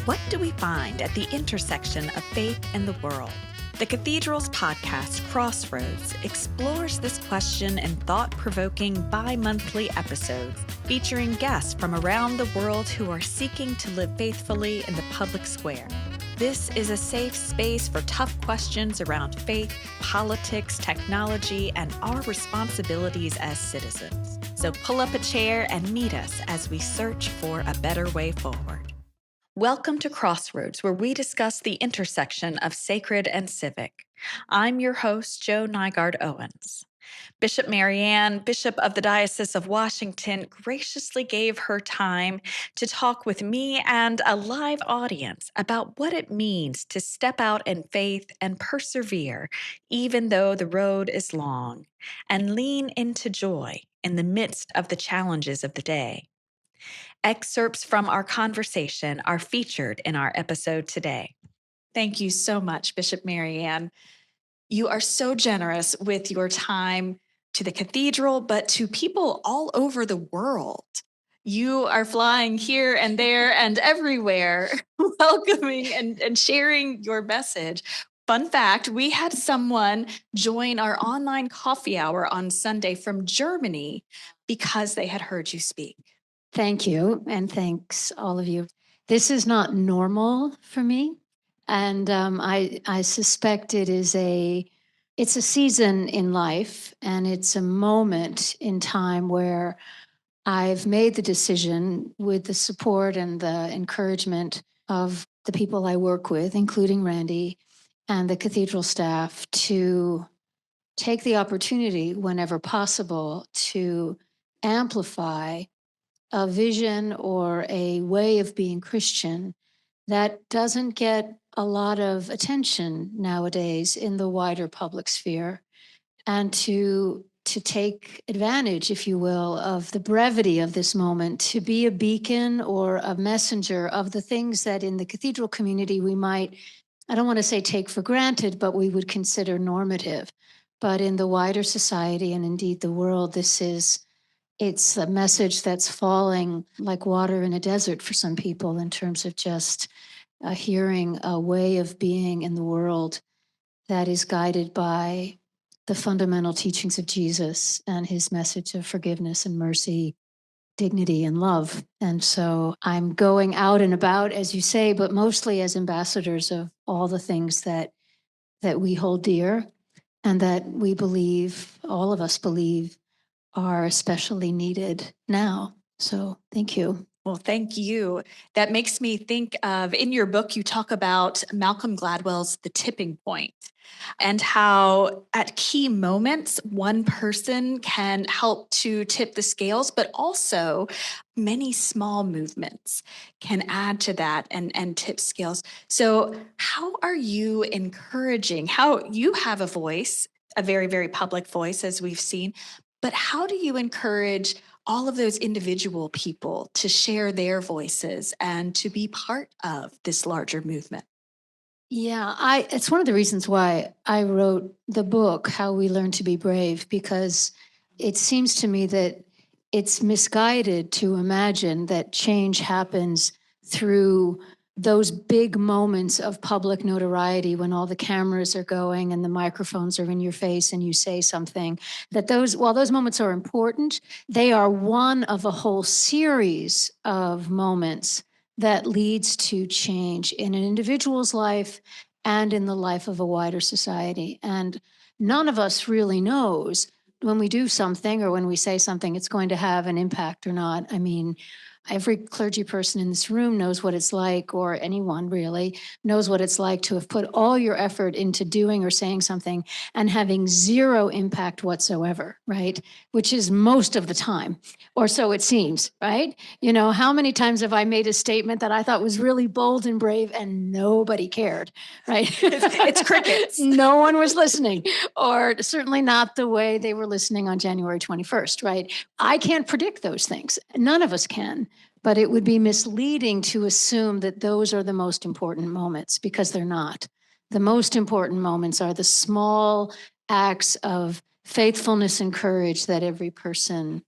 What do we find at the intersection of faith and the world? The Cathedral's podcast, Crossroads, explores this question in thought-provoking bi-monthly episodes featuring guests from around the world who are seeking to live faithfully in the public square. This is a safe space for tough questions around faith, politics, technology, and our responsibilities as citizens. So pull up a chair and meet us as we search for a better way forward. Welcome to Crossroads, where we discuss the intersection of sacred and civic. I'm your host, Nygard Owens. Bishop Mariann, Bishop of the Diocese of Washington, graciously gave her time to talk with me and a live audience about what it means to step out in faith and persevere, even though the road is long, and lean into joy in the midst of the challenges of the day. Excerpts from our conversation are featured in our episode today. Thank you so much, Bishop Mariann. You are so generous with your time to the cathedral, but to people all over the world. You are flying here and there and everywhere, welcoming and sharing your message. Fun fact, we had someone join our online coffee hour on Sunday from Germany because they had heard you speak. Thank you, and thanks all of you. This is not normal for me, and I suspect it's a season in life, and it's a moment in time where I've made the decision, with the support and the encouragement of the people I work with, including Randy and the cathedral staff, to take the opportunity whenever possible to amplify a vision or a way of being Christian that doesn't get a lot of attention nowadays in the wider public sphere, and to take advantage, if you will, of the brevity of this moment to be a beacon or a messenger of the things that in the cathedral community we might, I don't want to say take for granted, but we would consider normative. But in the wider society and indeed the world, it's a message that's falling like water in a desert for some people in terms of just hearing a way of being in the world that is guided by the fundamental teachings of Jesus and his message of forgiveness and mercy, dignity and love. And so I'm going out and about, as you say, but mostly as ambassadors of all the things that we hold dear and that we believe, all of us believe, are especially needed now. So thank you. Well, thank you. That makes me think of, in your book, you talk about Malcolm Gladwell's The Tipping Point and how at key moments, one person can help to tip the scales, but also many small movements can add to that and tip scales. So how are you encouraging, how you have a voice, a very, very public voice, as we've seen, but how do you encourage all of those individual people to share their voices and to be part of this larger movement? Yeah, it's one of the reasons why I wrote the book, How We Learn to Be Brave, because it seems to me that it's misguided to imagine that change happens through those big moments of public notoriety when all the cameras are going and the microphones are in your face and you say something, that while those moments are important, they are one of a whole series of moments that leads to change in an individual's life and in the life of a wider society. And none of us really knows when we do something or when we say something, it's going to have an impact or not. I mean, every clergy person in this room knows what it's like, or anyone really knows what it's like to have put all your effort into doing or saying something and having zero impact whatsoever, right? Which is most of the time, or so it seems, right? You know, how many times have I made a statement that I thought was really bold and brave and nobody cared, right? It's crickets. No one was listening, or certainly not the way they were listening on January 21st, right? I can't predict those things. None of us can. But it would be misleading to assume that those are the most important moments, because they're not. The most important moments are the small acts of faithfulness and courage that every person,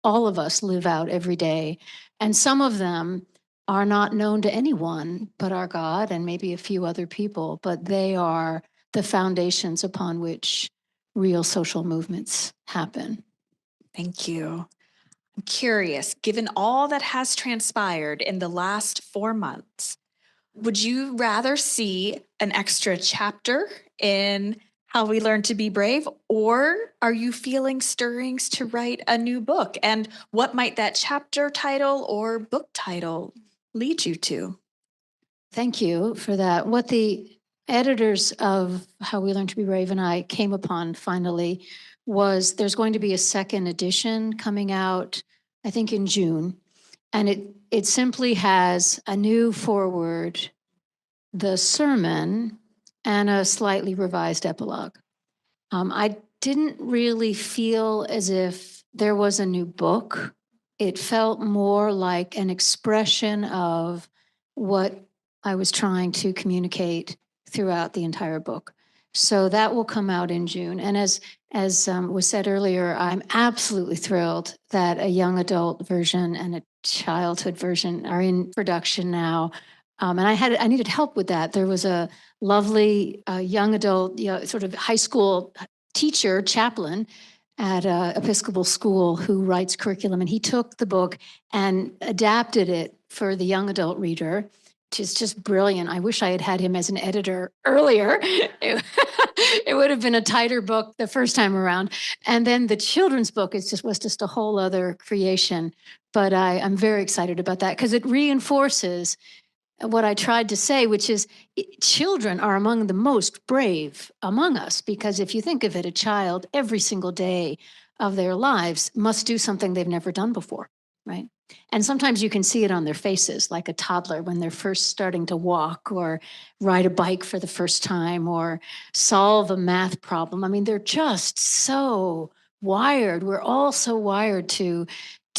all of us, live out every day. And some of them are not known to anyone but our God and maybe a few other people, but they are the foundations upon which real social movements happen. Thank you. I'm curious, given all that has transpired in the last 4 months, would you rather see an extra chapter in How We Learn to Be Brave, or are you feeling stirrings to write a new book? And what might that chapter title or book title lead you to? Thank you for that. What the editors of How We Learn to Be Brave and I came upon finally was there's going to be a second edition coming out, I think in June. And it simply has a new foreword, the sermon, and a slightly revised epilogue. I didn't really feel as if there was a new book. It felt more like an expression of what I was trying to communicate throughout the entire book. So that will come out in June. And as was said earlier, I'm absolutely thrilled that a young adult version and a childhood version are in production now. And I needed help with that. There was a lovely young adult, sort of high school teacher, chaplain at Episcopal school who writes curriculum. And he took the book and adapted it for the young adult reader, which is just brilliant. I wish I had had him as an editor earlier. It would have been a tighter book the first time around. And then the children's book was just a whole other creation. But I'm very excited about that because it reinforces what I tried to say, which is children are among the most brave among us, because if you think of it, a child every single day of their lives must do something they've never done before, right? And sometimes you can see it on their faces, like a toddler when they're first starting to walk or ride a bike for the first time or solve a math problem. I mean, they're just so wired. We're all so wired to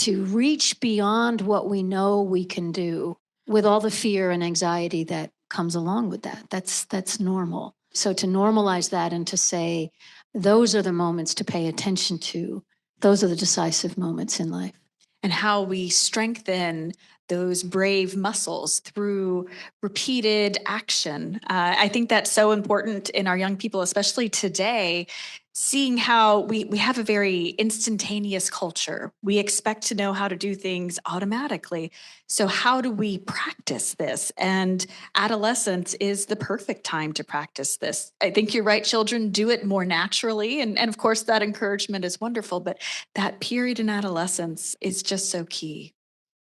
reach beyond what we know we can do, with all the fear and anxiety that comes along with that. That's normal. So to normalize that and to say, those are the moments to pay attention to, those are the decisive moments in life. And how we strengthen those brave muscles through repeated action. I think that's so important in our young people, especially today, seeing how we have a very instantaneous culture. We expect to know how to do things automatically. So how do we practice this? And adolescence is the perfect time to practice this. I think you're right. Children do it more naturally. And of course, that encouragement is wonderful. But that period in adolescence is just so key.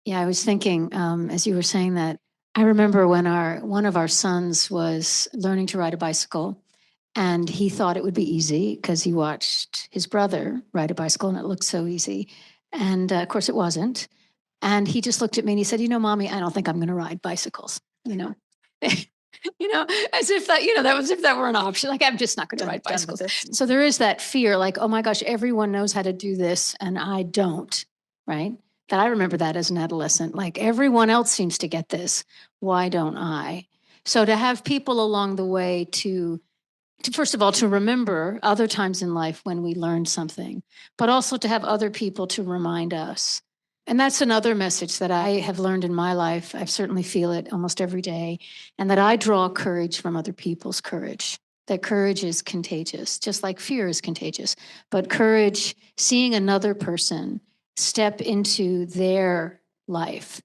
Yeah, I was thinking as you were saying that, I remember when one of our sons was learning to ride a bicycle, and he thought it would be easy because he watched his brother ride a bicycle and it looked so easy. And of course it wasn't. And he just looked at me and he said, Mommy, I don't think I'm going to ride bicycles, as if that, that was, if that were an option, like, I'm just not going to ride bicycles. So there is that fear, like, oh my gosh, everyone knows how to do this and I don't, right? That I remember that as an adolescent, like, everyone else seems to get this. Why don't I? So to have people along the way to first of all, to remember other times in life when we learned something, but also to have other people to remind us. And that's another message that I have learned in my life. I certainly feel it almost every day. And that I draw courage from other people's courage. That courage is contagious, just like fear is contagious. But courage, seeing another person step into their life,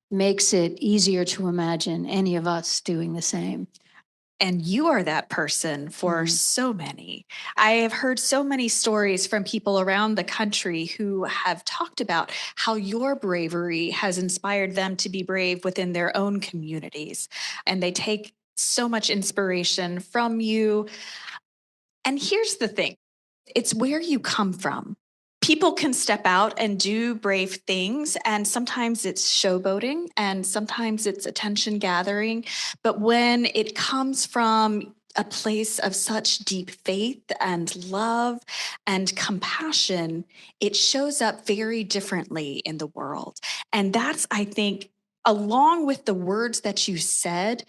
makes it easier to imagine any of us doing the same. And you are that person for so many. I have heard so many stories from people around the country who have talked about how your bravery has inspired them to be brave within their own communities. And they take so much inspiration from you. And here's the thing, it's where you come from. People can step out and do brave things, and sometimes it's showboating and sometimes it's attention gathering. But when it comes from a place of such deep faith and love and compassion, it shows up very differently in the world. And that's, I think, along with the words that you said,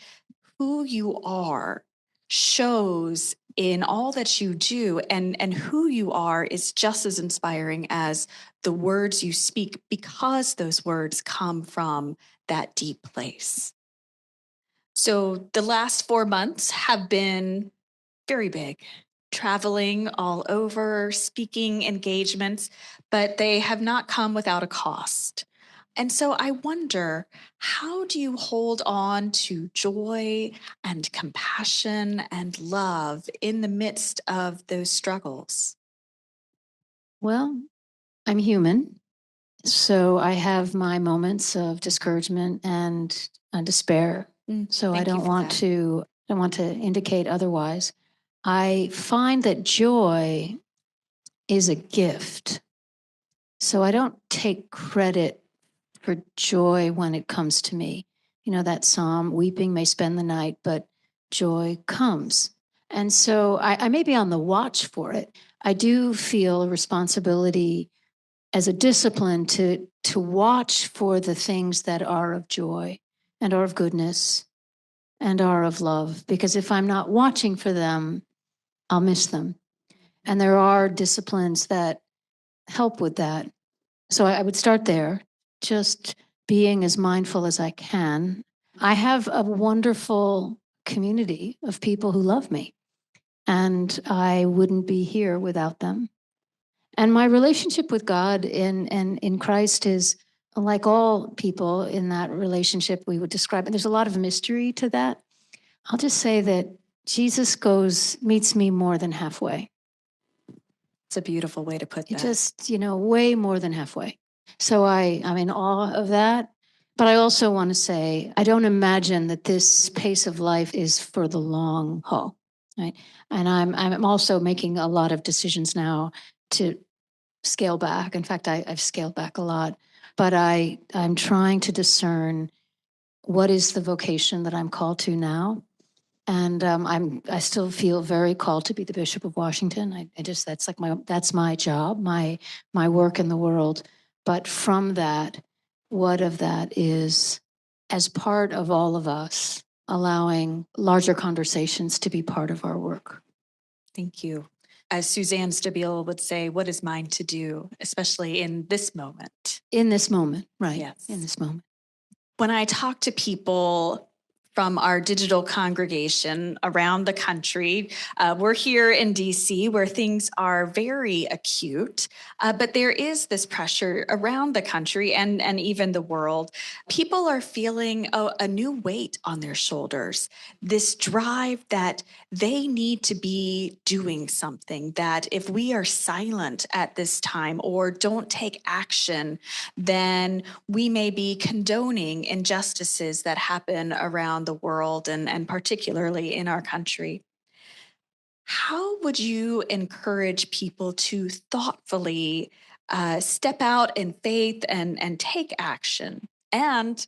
who you are shows in all that you do, and who you are is just as inspiring as the words you speak, because those words come from that deep place. So the last 4 months have been very big, traveling all over, speaking engagements, but they have not come without a cost. And so I wonder, how do you hold on to joy and compassion and love in the midst of those struggles? Well, I'm human. So I have my moments of discouragement and despair. So I Thank you don't for want that. to don't want to indicate otherwise. I find that joy is a gift. So I don't take credit for joy when it comes to me. You know that psalm, weeping may spend the night, but joy comes. And so I may be on the watch for it. I do feel a responsibility as a discipline to watch for the things that are of joy and are of goodness and are of love, because if I'm not watching for them, I'll miss them. And there are disciplines that help with that. So I would start there, just being as mindful as I can. I have a wonderful community of people who love me, and I wouldn't be here without them. And my relationship with God in Christ is like all people in that relationship we would describe. And there's a lot of mystery to that. I'll just say that Jesus meets me more than halfway. It's a beautiful way to put It that. just, way more than halfway. So I'm in awe of that. But I also want to say, I don't imagine that this pace of life is for the long haul, right? And I'm also making a lot of decisions now to scale back. In fact, I've scaled back a lot, but I'm trying to discern what is the vocation that I'm called to now. And I still feel very called to be the Bishop of Washington. I just that's my job, my work in the world. But from that, what of that is as part of all of us, allowing larger conversations to be part of our work. Thank you. As Suzanne Stabile would say, what is mine to do, especially in this moment? In this moment, right? Yes. In this moment. When I talk to people from our digital congregation around the country, we're here in DC where things are very acute, but there is this pressure around the country and even the world. People are feeling a new weight on their shoulders, this drive that they need to be doing something, that if we are silent at this time or don't take action, then we may be condoning injustices that happen around the world and particularly in our country. How would you encourage people to thoughtfully step out in faith and take action? And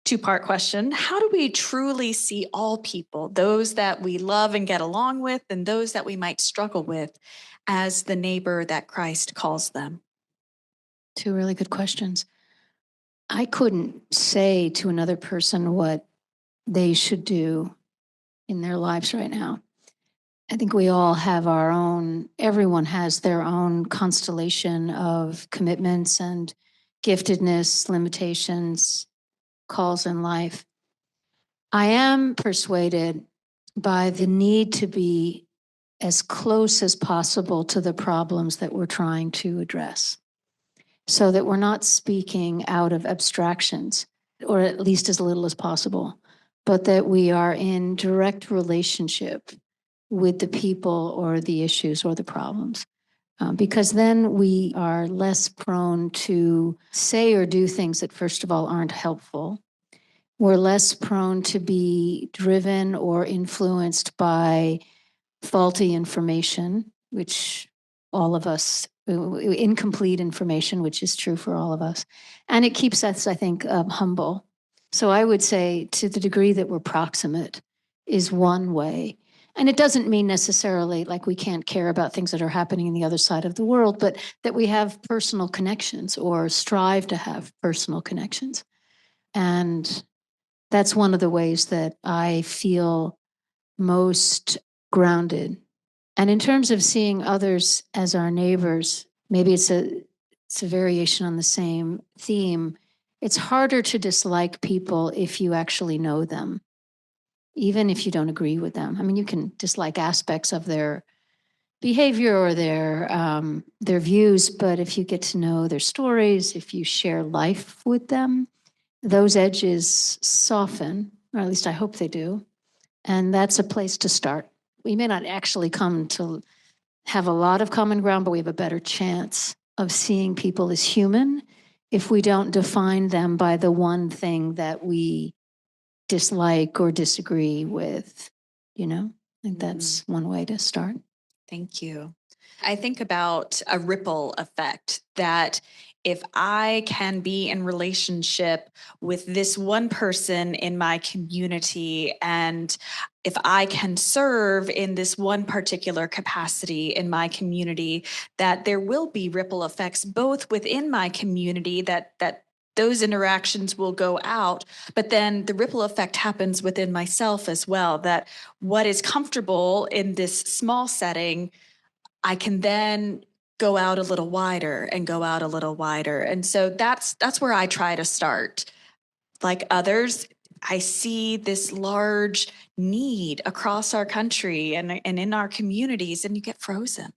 two-part question, how do we truly see all people, those that we love and get along with, and those that we might struggle with, as the neighbor that Christ calls them? Two really good questions. I couldn't say to another person what they should do in their lives right now. I think we all have everyone has their own constellation of commitments and giftedness, limitations, calls in life. I am persuaded by the need to be as close as possible to the problems that we're trying to address, so that we're not speaking out of abstractions, or at least as little as possible, but that we are in direct relationship with the people or the issues or the problems. Because then we are less prone to say or do things that, first of all, aren't helpful. We're less prone to be driven or influenced by faulty information, which all of us, incomplete information, which is true for all of us. And it keeps us, I think, humble. So I would say, to the degree that we're proximate is one way. And it doesn't mean necessarily like we can't care about things that are happening in the other side of the world, but that we have personal connections or strive to have personal connections. And that's one of the ways that I feel most grounded. And in terms of seeing others as our neighbors, maybe it's a variation on the same theme. it's harder to dislike people if you actually know them, even if you don't agree with them. I mean, you can dislike aspects of their behavior or their views, but if you get to know their stories, if you share life with them, those edges soften, or at least I hope they do. And that's a place to start. We may not actually come to have a lot of common ground, but we have a better chance of seeing people as human if we don't define them by the one thing that we dislike or disagree with. I think that's one way to start. Thank you. I think about a ripple effect that if I can be in relationship with this one person in my community, and if I can serve in this one particular capacity in my community, that there will be ripple effects both within my community, that those interactions will go out, but then the ripple effect happens within myself as well, that what is comfortable in this small setting, I can then go out a little wider and go out a little wider. And so that's where I try to start. Like others, I see this large need across our country and in our communities, and you get frozen.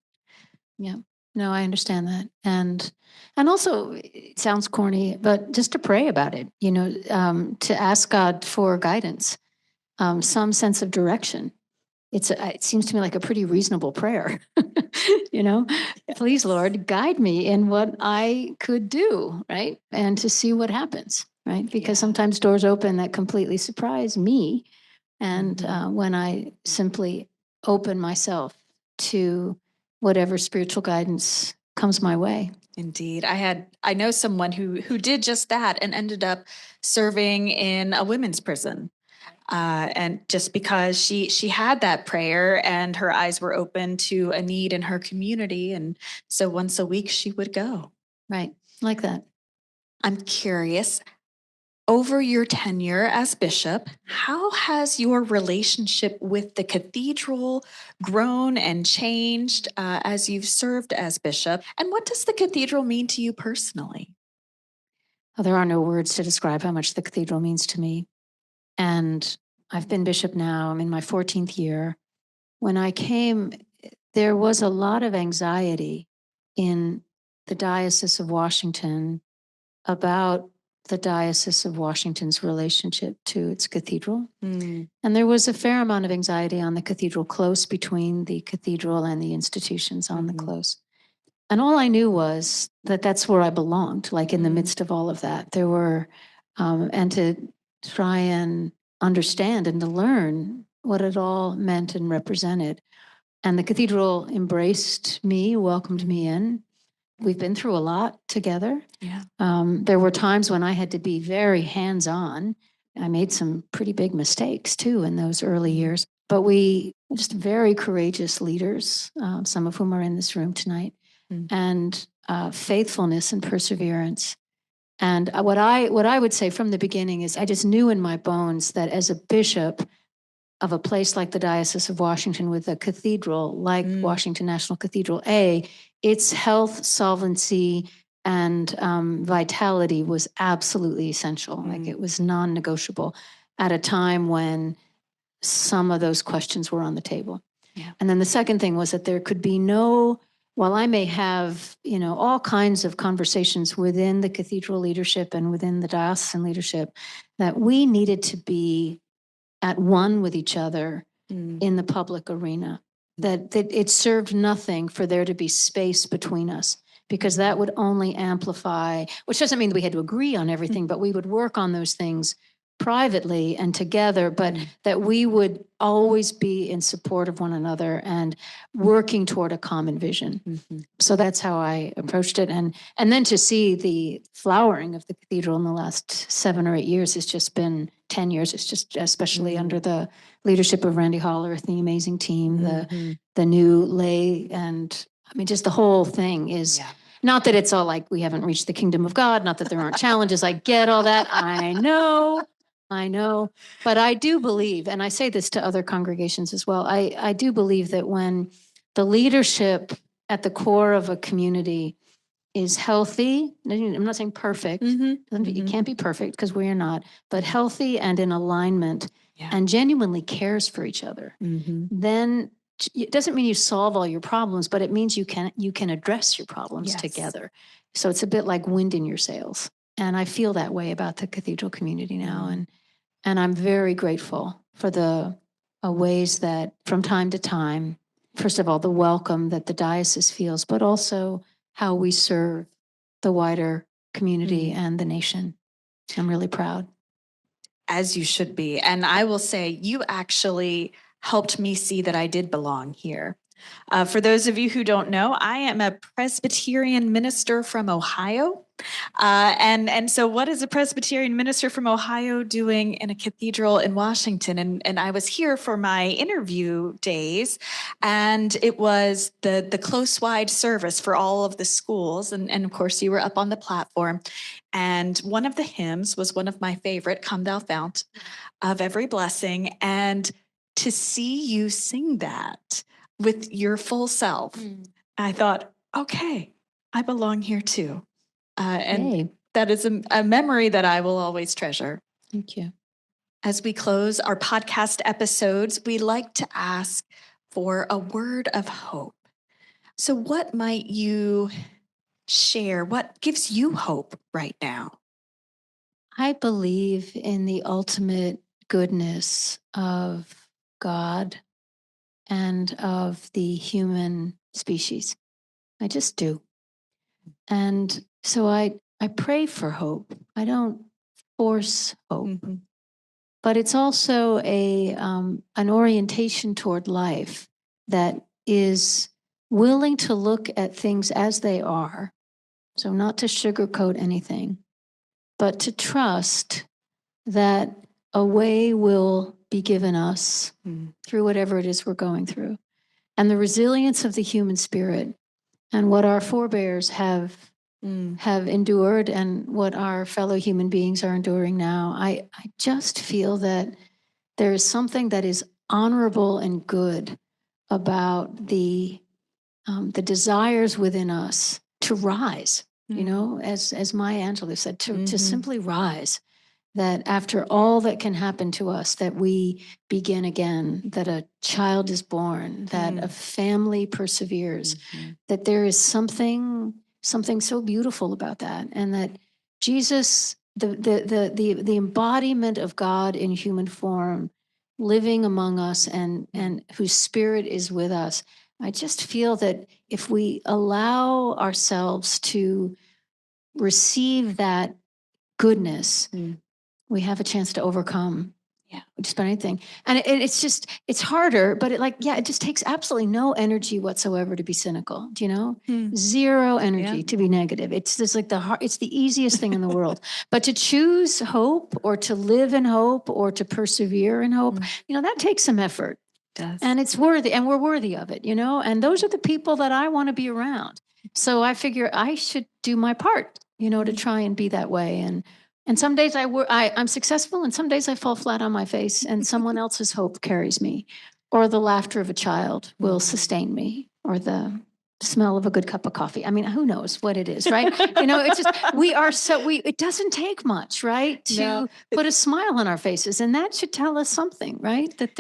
Yeah. No, I understand that. And also it sounds corny, but just to pray about it, to ask God for guidance, some sense of direction. It seems to me like a pretty reasonable prayer. Please, Lord, guide me in what I could do, right? And to see what happens, right? Because sometimes doors open that completely surprise me. And when I simply open myself to whatever spiritual guidance comes my way. Indeed. I know someone who did just that and ended up serving in a women's prison. And just because she had that prayer and her eyes were open to a need in her community. And so once a week she would go. Right. Like that. I'm curious, over your tenure as bishop, how has your relationship with the cathedral grown and changed as you've served as bishop? And what does the cathedral mean to you personally? Well, there are no words to describe how much the cathedral means to me. And I've been bishop now. I'm in my 14th year. When I came, there was a lot of anxiety in the Diocese of Washington about the Diocese of Washington's relationship to its cathedral. And there was a fair amount of anxiety on the cathedral close, between the cathedral and the institutions on the close. And all I knew was that that's where I belonged, like in the midst of all of that. There were, and to try and understand and to learn what it all meant and represented. And the cathedral embraced me, welcomed me in. We've been through a lot together. Yeah. There were times when I had to be very hands-on. I made some pretty big mistakes too in those early years, but we were just very courageous leaders, some of whom are in this room tonight, and faithfulness and perseverance. And what I would say from the beginning is I just knew in my bones that as a bishop of a place like the Diocese of Washington, with a cathedral like Washington National Cathedral, its health, solvency, and vitality was absolutely essential. Like it was non-negotiable at a time when some of those questions were on the table. Yeah. And then the second thing was that there could be no, while I may have, all kinds of conversations within the cathedral leadership and within the diocesan leadership, that we needed to be at one with each other in the public arena, that it served nothing for there to be space between us, because that would only amplify, which doesn't mean that we had to agree on everything, but we would work on those things privately and together, but that we would always be in support of one another and working toward a common vision. So that's how I approached it. And then to see the flowering of the cathedral in the last 7 or 8 years has just been 10 years. It's just, especially under the leadership of Randy Hollerith, the amazing team, the new lay, and I mean, just the whole thing is, not that it's all like we haven't reached the kingdom of God, not that there aren't challenges. I get all that. I know. But I do believe, and I say this to other congregations as well, I do believe that when the leadership at the core of a community is healthy. I'm not saying perfect. You can't be perfect because we are not, but healthy and in alignment and genuinely cares for each other. Then it doesn't mean you solve all your problems, but it means you can address your problems together. So it's a bit like wind in your sails. And I feel that way about the Cathedral community now. And I'm very grateful for the ways that from time to time, first of all, the welcome that the diocese feels, but also how we serve the wider community and the nation. I'm really proud. As you should be. And I will say, you actually helped me see that I did belong here. For those of you who don't know, I am a Presbyterian minister from Ohio. And so what is a Presbyterian minister from Ohio doing in a cathedral in Washington? And I was here for my interview days, and it was the close wide service for all of the schools. And of course, you were up on the platform. And one of the hymns was one of my favorite, Come Thou Fount of Every Blessing. And to see you sing that with your full self, I thought, okay, I belong here too. And that is a memory that I will always treasure. Thank you. As we close our podcast episodes, we like to ask for a word of hope. So what might you share? What gives you hope right now? I believe in the ultimate goodness of God and of the human species. I just do. And so I pray for hope. I don't force hope. But it's also an orientation toward life that is willing to look at things as they are. So not to sugarcoat anything, but to trust that a way will be given us through whatever it is we're going through. And the resilience of the human spirit and what our forebears have endured and what our fellow human beings are enduring now. I just feel that there is something that is honorable and good about the desires within us to rise, as Maya Angelou said, to simply rise. That after all that can happen to us, that we begin again, that a child is born, that a family perseveres, that there is something so beautiful about that, and that Jesus, the embodiment of God in human form, living among us, and whose spirit is with us. I just feel that if we allow ourselves to receive that goodness, we have a chance to overcome just about anything. And it's harder, but it just takes absolutely no energy whatsoever to be cynical. Do you know? Zero energy to be negative. It's just like it's the easiest thing in the world. But to choose hope, or to live in hope, or to persevere in hope, that takes some effort. It does. And it's worthy, and we're worthy of it, and those are the people that I want to be around. So I figure I should do my part, to try and be that way. And some days I'm successful, and some days I fall flat on my face, and someone else's hope carries me, or the laughter of a child will sustain me, or the smell of a good cup of coffee. I mean, who knows what it is, right? It's just, it doesn't take much, right? To put a smile on our faces. And that should tell us something, right? That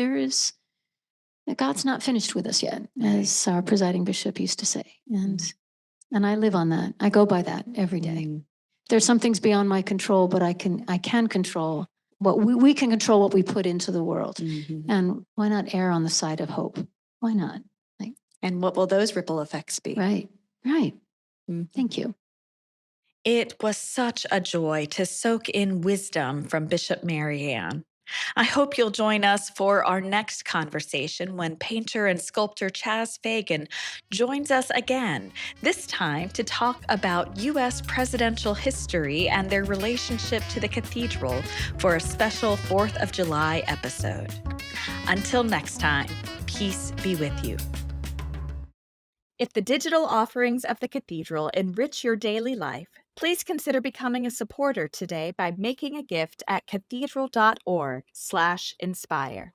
God's not finished with us yet, as our presiding bishop used to say. And I live on that. I go by that every day. There's some things beyond my control, but I can control what we can control what we put into the world. And why not err on the side of hope? Why not? And what will those ripple effects be? Right. Thank you. It was such a joy to soak in wisdom from Bishop Mariann. I hope you'll join us for our next conversation when painter and sculptor Chaz Fagan joins us again, this time to talk about U.S. presidential history and their relationship to the cathedral for a special 4th of July episode. Until next time, peace be with you. If the digital offerings of the cathedral enrich your daily life, please consider becoming a supporter today by making a gift at cathedral.org/inspire.